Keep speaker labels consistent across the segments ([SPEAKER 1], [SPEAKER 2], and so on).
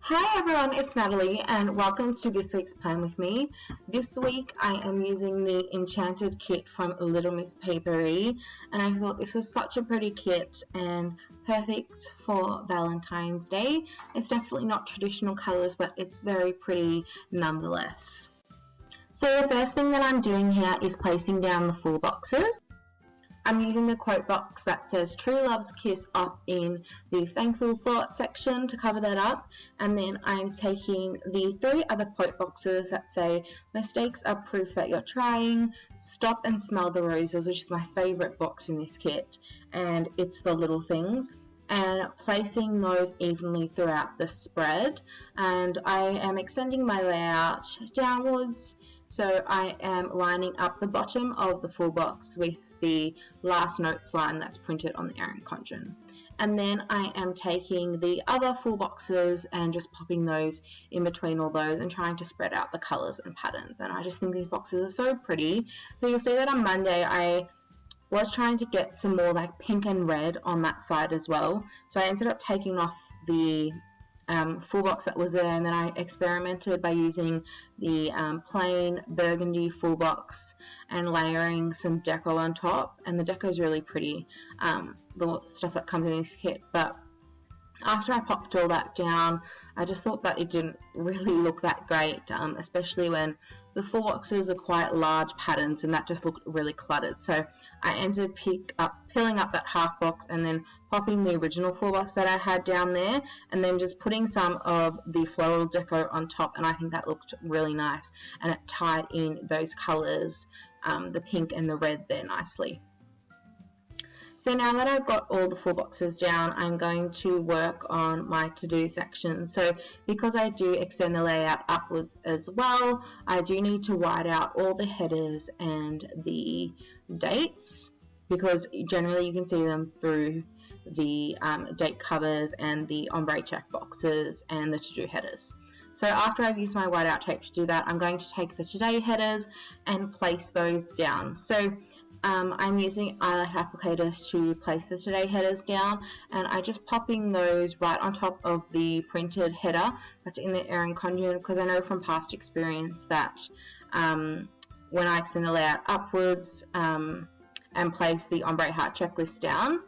[SPEAKER 1] Hi everyone, it's Natalie and welcome to this week's Plan With Me. This week I am using the Enchanted kit from Little Miss Paperie, and I thought this was such a pretty kit and perfect for Valentine's Day. It's definitely not traditional colours, but it's very pretty nonetheless. So the first thing that I'm doing here is placing down the full boxes. I'm using the quote box that says True Love's Kiss up in the Thankful Thought section to cover that up, and then I'm taking the 3 other quote boxes that say Mistakes are proof that you're trying, Stop and Smell the Roses, which is my favourite box in this kit, and It's the Little Things, and placing those evenly throughout the spread. And I am extending my layout downwards, so I am lining up the bottom of the full box with the last notes line that's printed on the Enchanted. And then I am taking the other full boxes and just popping those in between all those and trying to spread out the colours and patterns. And I just think these boxes are so pretty. So you'll see that on Monday I was trying to get some more like pink and red on that side as well. So I ended up taking off the full box that was there, and then I experimented by using the plain burgundy full box and layering some deco on top, and the deco is really pretty, the stuff that comes in this kit. But after I popped all that down, I just thought that it didn't really look that great, especially when the full boxes are quite large patterns and that just looked really cluttered. So I ended up peeling up that half box and then popping the original full box that I had down there, and then just putting some of the floral deco on top, and I think that looked really nice, and it tied in those colours, the pink and the red there nicely. So now that I've got all the full boxes down, I'm going to work on my to-do section. So because I do extend the layout upwards as well, I do need to white out all the headers and the dates, because generally you can see them through the date covers and the ombre check boxes and the to-do headers. So after I've used my whiteout tape to do that, I'm going to take the today headers and place those down. So I'm using eyelash applicators to place the today headers down, and I'm just popping those right on top of the printed header that's in the Enchanted, because I know from past experience that when I extend the layout upwards and place the ombre heart checklist down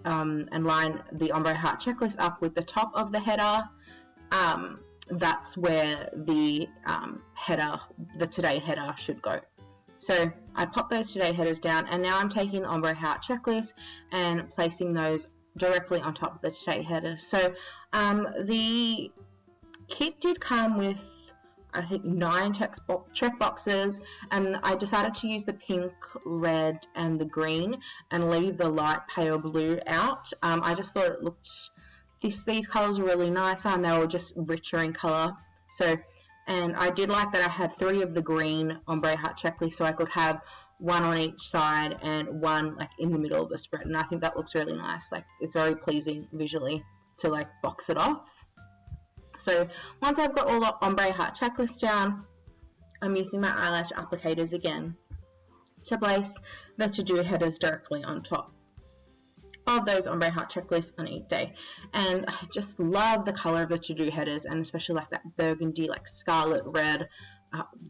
[SPEAKER 1] and line the ombre heart checklist up with the top of the header, that's where the the today header should go. So I pop those today headers down, and now I'm taking the ombre heart checklist and placing those directly on top of the today headers. So the kit did come with, I think, 9 check boxes, and I decided to use the pink, red and the green and leave the light pale blue out. I just thought it looked, these colours were really nice, and they were just richer in colour. And I did like that I had 3 of the green ombre heart checklist, so I could have 1 on each side and 1 like in the middle of the spread, and I think that looks really nice. Like, it's very pleasing visually to like box it off. So once I've got all the ombre heart checklist down, I'm using my eyelash applicators again to place the to-do headers directly on top of those ombre heart checklists on each day. And I just love the color of the to-do headers, and especially like that burgundy, like scarlet red,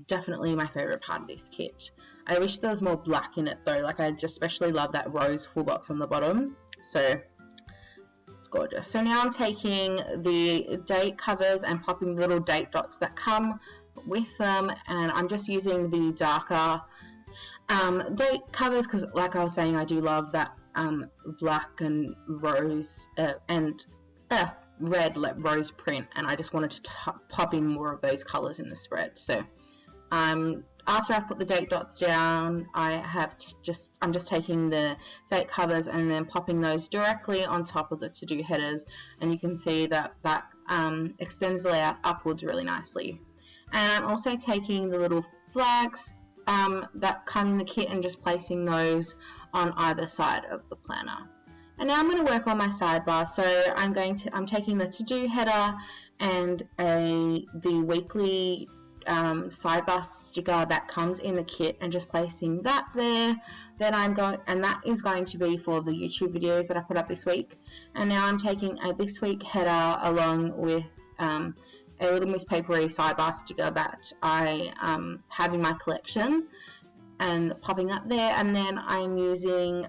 [SPEAKER 1] definitely my favorite part of this kit. I wish there was more black in it though. Like, I just especially love that rose full box on the bottom, so it's gorgeous. So now I'm taking the date covers and popping the little date dots that come with them, and I'm just using the darker date covers because, like I was saying, I do love that black and rose and red rose print, and I just wanted to pop in more of those colors in the spread. So after I've put the date dots down, I'm just taking the date covers and then popping those directly on top of the to-do headers, and you can see that extends the layout upwards really nicely. And I'm also taking the little flags that come in the kit and just placing those on either side of the planner. And now I'm going to work on my sidebar. So I'm taking the to-do header and the weekly sidebar sticker that comes in the kit and just placing that there. Then and that is going to be for the YouTube videos that I put up this week. And now I'm taking a this week header along with a Little Miss Paperie sidebar sticker that I have in my collection, and popping that there. And then I'm using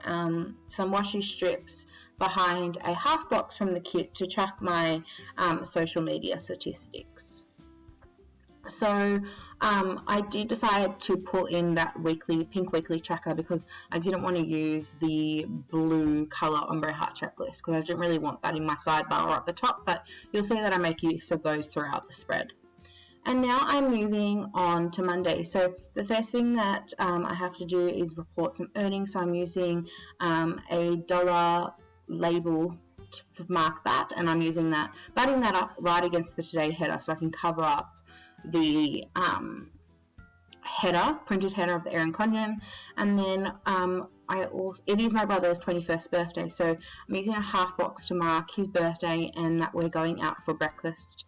[SPEAKER 1] some washi strips behind a half box from the kit to track my social media statistics. So I did decide to pull in that pink weekly tracker because I didn't want to use the blue color ombre heart checklist because I didn't really want that in my sidebar or at the top, but you'll see that I make use of those throughout the spread. And now I'm moving on to Monday. So the first thing that I have to do is report some earnings. So I'm using a dollar label to mark that, and I'm using that, batting that up right against the today header so I can cover up the printed header of the Erin Condom. And then it is my brother's 21st birthday, so I'm using a half box to mark his birthday and that we're going out for breakfast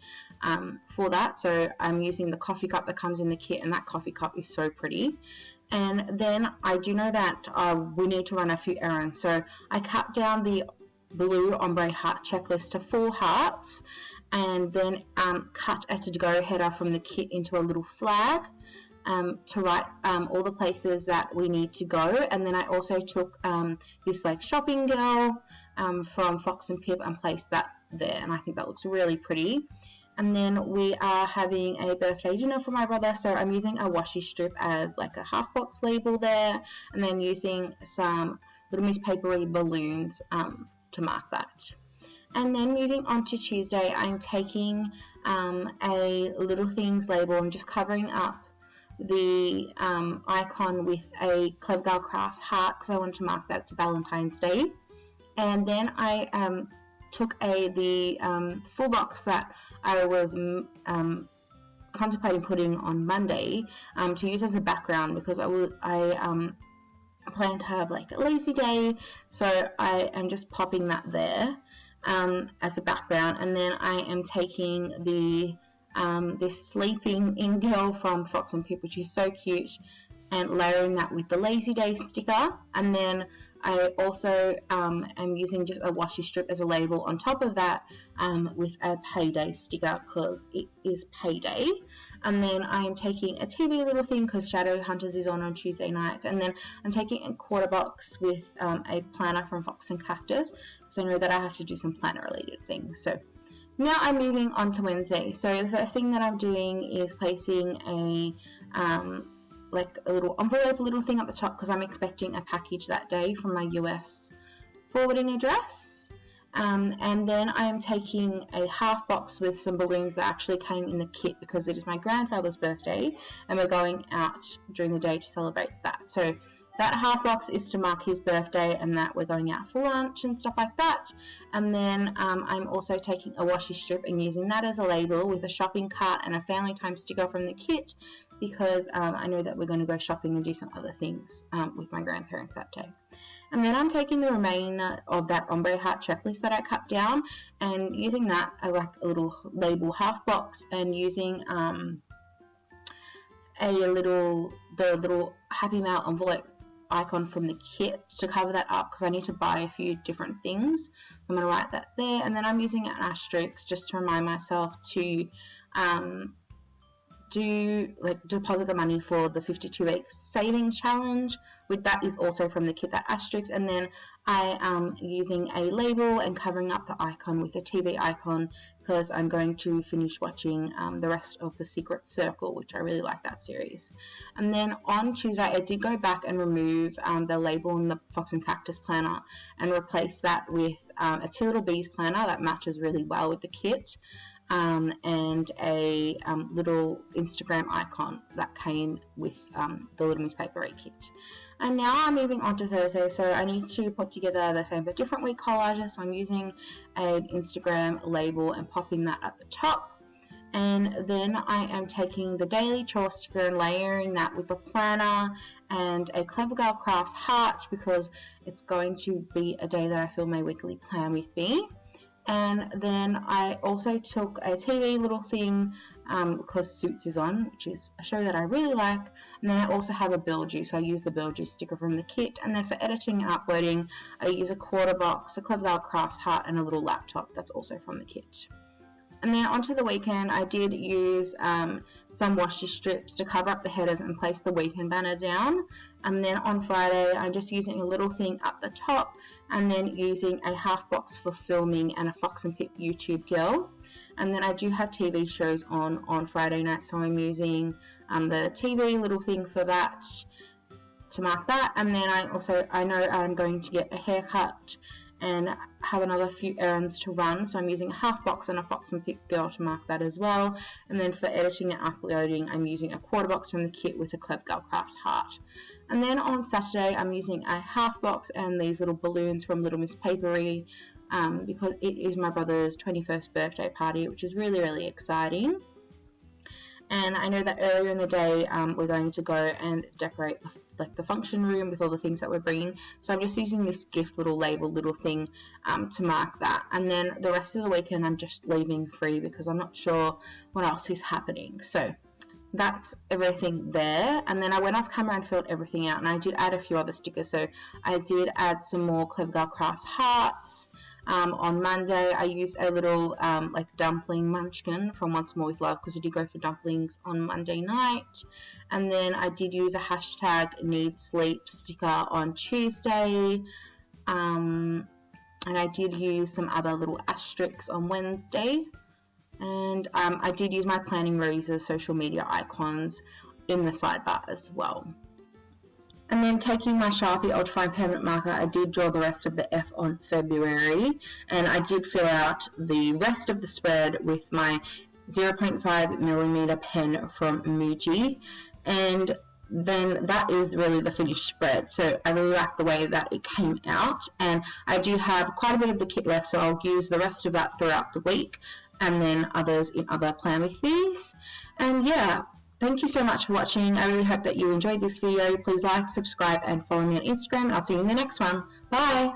[SPEAKER 1] for that. So I'm using the coffee cup that comes in the kit, and that coffee cup is so pretty. And then I do know that we need to run a few errands, so I cut down the blue ombre heart checklist to 4 hearts, and then cut a to-go header from the kit into a little flag to write all the places that we need to go. And then I also took this like shopping girl from Fox and Pip and placed that there, and I think that looks really pretty. And then we are having a birthday dinner for my brother, so I'm using a washi strip as like a half box label there, and then using some Little Miss Paperie balloons to mark that. And then moving on to Tuesday, I'm taking a Little Things label and just covering up the icon with a Clever Girl Crafts heart because I wanted to mark that it's Valentine's Day. And then I took the full box that I was contemplating putting on Monday to use as a background because I plan to have like a lazy day, so I am just popping that there as a background. And then I am taking the this sleeping in girl from Fox and Pip, which is so cute, and layering that with the lazy day sticker. And then I also am using just a washi strip as a label on top of that with a payday sticker because it is payday. And then I'm taking a TV little thing because Shadowhunters is on Tuesday nights. And then I'm taking a quarter box with a planner from Fox and Cactus because I know that I have to do some planner related things. So now I'm moving on to Wednesday. So the first thing that I'm doing is placing a like a little envelope little thing at the top because I'm expecting a package that day from my US forwarding address. And then I am taking a half box with some balloons that actually came in the kit because it is my grandfather's birthday and we're going out during the day to celebrate that. So that half box is to mark his birthday and that we're going out for lunch and stuff like that. And then I'm also taking a washi strip and using that as a label with a shopping cart and a family time sticker from the kit because I know that we're going to go shopping and do some other things with my grandparents that day. And then I'm taking the remainder of that ombre heart checklist that I cut down and using that as like a little label half box and using the little Happy Mail envelope icon from the kit to cover that up because I need to buy a few different things. I'm going to write that there, and then I'm using an asterisk just to remind myself to deposit the money for the 52-week savings challenge. With that is also from the kit, that asterisk. And then I am using a label and covering up the icon with a TV icon because I'm going to finish watching the rest of The Secret Circle, which I really like that series. And then on Tuesday I did go back and remove the label in the Fox and Cactus planner and replace that with a Two Little Bees planner that matches really well with the kit. And a little Instagram icon that came with the Little Miss Paperie kit. And now I'm moving on to Thursday, so I need to put together the same but different week collages. So I'm using an Instagram label and popping that at the top. And then I am taking the daily chore sticker and layering that with a planner and a Clever Girl Crafts heart because it's going to be a day that I fill my weekly plan with me. And then I also took a TV little thing because Suits is on, which is a show that I really like. And then I also have a Beetlejuice, so I use the Beetlejuice sticker from the kit. And then for editing and uploading, I use a quarter box, a Clever Girl Crafts heart, and a little laptop that's also from the kit. And then onto the weekend, I did use some washi strips to cover up the headers and place the weekend banner down. And then on Friday, I'm just using a little thing up the top and then using a half box for filming and a Fox and Pip YouTube girl. And then I do have TV shows on Friday night, so I'm using the TV little thing for that to mark that. And then I know I'm going to get a haircut and have another few errands to run, so I'm using a half box and a Fox and Pip girl to mark that as well. And then for editing and uploading, I'm using a quarter box from the kit with a Clever Girl Crafts heart. And then on Saturday, I'm using a half box and these little balloons from Little Miss Paperie because it is my brother's 21st birthday party, which is really, really exciting. And I know that earlier in the day we're going to go and decorate the function room with all the things that we're bringing. So I'm just using this gift little label little thing to mark that. And then the rest of the weekend I'm just leaving free because I'm not sure what else is happening. So that's everything there. And then I went off camera and filled everything out, and I did add a few other stickers. So I did add some more Clever Girl Crafts hearts. On Monday, I used a little dumpling munchkin from Once More with Love because I did go for dumplings on Monday night. And then I did use a hashtag need sleep sticker on Tuesday. And I did use some other little asterisks on Wednesday. And I did use my Planning Rosa's social media icons in the sidebar as well. And then taking my Sharpie Ultrafine Permanent Marker, I did draw the rest of the F on February, and I did fill out the rest of the spread with my 0.5mm pen from Muji, and then that is really the finished spread. So I really like the way that it came out, and I do have quite a bit of the kit left, so I'll use the rest of that throughout the week, and then others in other Plan With These. And yeah, thank you so much for watching. I really hope that you enjoyed this video. Please like, subscribe, and follow me on Instagram, and I'll see you in the next one. Bye!